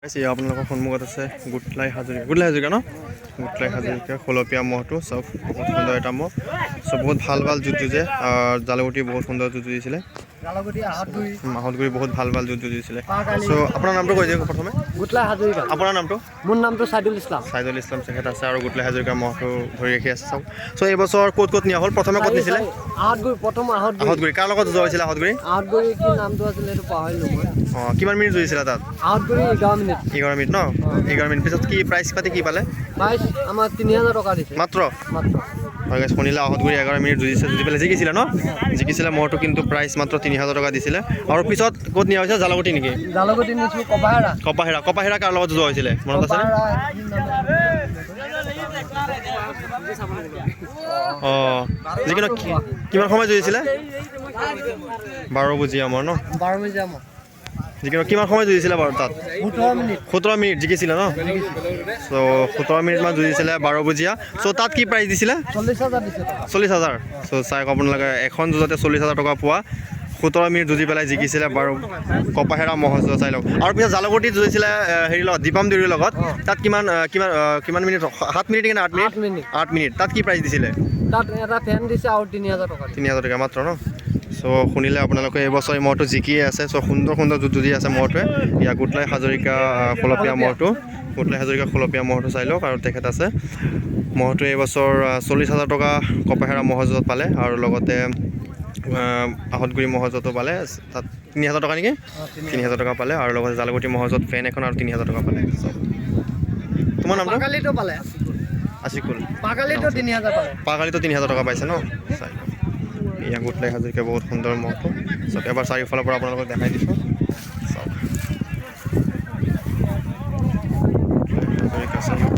আপোনালোকৰ সন্মুখত আছে গুটলাই হাজৰিকা ন গুটলাই হাজৰিকা খলপীয়া মহটো চব বহুত সুন্দৰ এটা মহ চব বহুত ভাল ভাল যুঁজ যুঁজে জালুগুটি বহুত সুন্দৰ যুঁজ যুঁজিছিলে আহতগুৰি বহুত ভাল ভাল যুঁজ যুঁজিছিলে চ' আপোনাৰ নামটো কৈ দিয়ক প্ৰথমে গুটলাই হাজৰিকা আপোনাৰ নামটো মোৰ নামটো সাইদুল ইছলাম তেখেত আছে আৰু গুটলাই হাজৰিকা মহটো ধৰি ৰাখি আছে চাওক চ' এইবছৰ ক'ত নিয়া হ'ল প্ৰথমে ক'ত নিছিলে আহতগুৰি কাৰ লগত যোৱা হৈছিলে আহতগুৰি কি নামটো আছিলে এইটো পাহৰিলো মই অঁ কিমান মিনিট যুঁজিছিলে তাত আহতগুৰি 11 মিনিট ন 11 মিনিট পিছত কি প্ৰাইজ পাতি কি পালে প্ৰাইজ আমাৰ 3000 টকা দিছে মাত্ৰ হয় গাইছ শুনিলে আহতগুৰি 11 মিনিট যুঁজি পেলাই জিকিছিলে ন জিকিছিলে মহটো কিন্তু প্ৰাইজ মাত্ৰ 3000 টকা দিছিলে আৰু পিছত ক'ত নিয়া হৈছে জালুগুটি নেকি জালুগুটি নিছো কপাহেৰা কাৰ লগত যোৱা হৈছিলে মনত আছে অঁ যিকিনো কিমান সময় যুঁজিছিলে 12 বজীয়া মোৰ ন 12 বজীয়া মোৰ যিকিনো কিমান সময় যুঁজিছিলে বাৰু তাত 17 মিনিট জিকিছিলে ন চ' 17 মিনিটমান যুঁজিছিলে 12 বজীয়া চ' তাত কি প্ৰাইজ দিছিলে 40,000 দিছে 40,000 চ' চাই আপোনালোকে এখন যুঁজতে 40,000 টকা পোৱা 17 মিনিট যুঁজি পেলাই জিকিছিলে বাৰু কপাহেৰা মহ চাই লওক আৰু পিছত জালুগুটিত যুঁজিছিলে হেৰি লগত দীপাম দেউৰীৰ লগত তাত কিমান মিনিট 7 মিনিট নে 8 মিনিট তাত কি প্ৰাইজ দিছিলে তাত এটা ফেন দিছে আৰু 3000 টকা মাত্ৰ ন চ' শুনিলে আপোনালোকে এইবছৰ এই মহটো জিকিয়ে আছে চ' সুন্দৰ যুঁজ যুঁজি আছে মহটোৱে ইয়াৰ গুটলাই হাজৰিকা খলপীয়া মহটো চাই লওক আৰু তেখেত আছে মহটোৱে এইবছৰ 40,000 টকা কপাহেৰা মহজত পালে আৰু লগতে আহতগুৰি মহজতো পালে তাত 3,000 টকা নেকি 3,000 টকা পালে আৰু লগতে জালুগুটি মহজত ফেন এখন আৰু 3,000 টকা পালে তোমাৰ নামটো আছিকুল পাগালিতো 3,000 টকা পাইছে ন চাই লওক এয়া গুটলাই হাজৰিকা বহুত সুন্দৰ মহটো চাওক এবাৰ চাৰিওফালৰ পৰা আপোনালোকক দেখাই দিছোঁ চাওক হাজৰিকা চাওক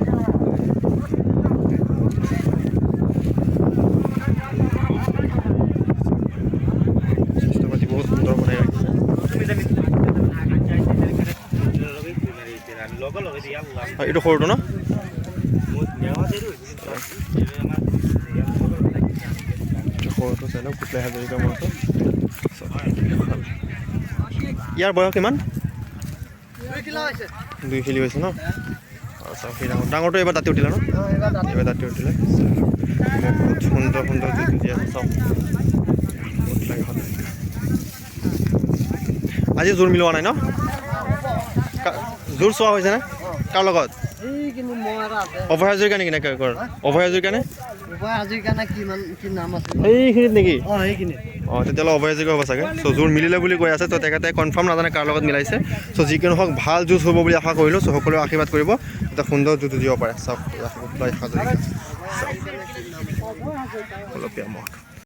স্বাস্থ্যপাতি বহুত সুন্দৰ বনাই ৰাখিছে এইটো সৰুটো ন সৰুটো চাই লওক গুটলাই হাজৰিকা মহটো ইয়াৰ বয়স কিমান 2 কিলো হৈছে ন আচ্ছা ডাঙৰটো এইবাৰ দাঁতি উঠিলে ন এইবাৰ দাঁতি উঠিলে বহুত সুন্দৰ যুঁজি আছে চাওক গুটলাই হাজৰিকা আজি জোৰ মিলোৱা নাই ন জোৰ চোৱা হৈছেনে কাৰ লগত অভয় হাজৰিকা নেকি অভয় হাজৰিকা নে এইখিনিত নেকি অঁ তেতিয়াহ'লে অভয় হাজৰিকা হ'ব চাগে চ' জোৰ মিলিলে বুলি কৈ আছে ত' তেখেতে কনফাৰ্ম নাজানে কাৰ লগত মিলাইছে চ' যিকোনো হওক ভাল যুঁজ হ'ব বুলি আশা কৰিলোঁ চ' সকলোৱে আশীৰ্বাদ কৰিব এটা সুন্দৰ যুঁজ যুঁজিব পাৰে চাওক খলপীয়া মহটো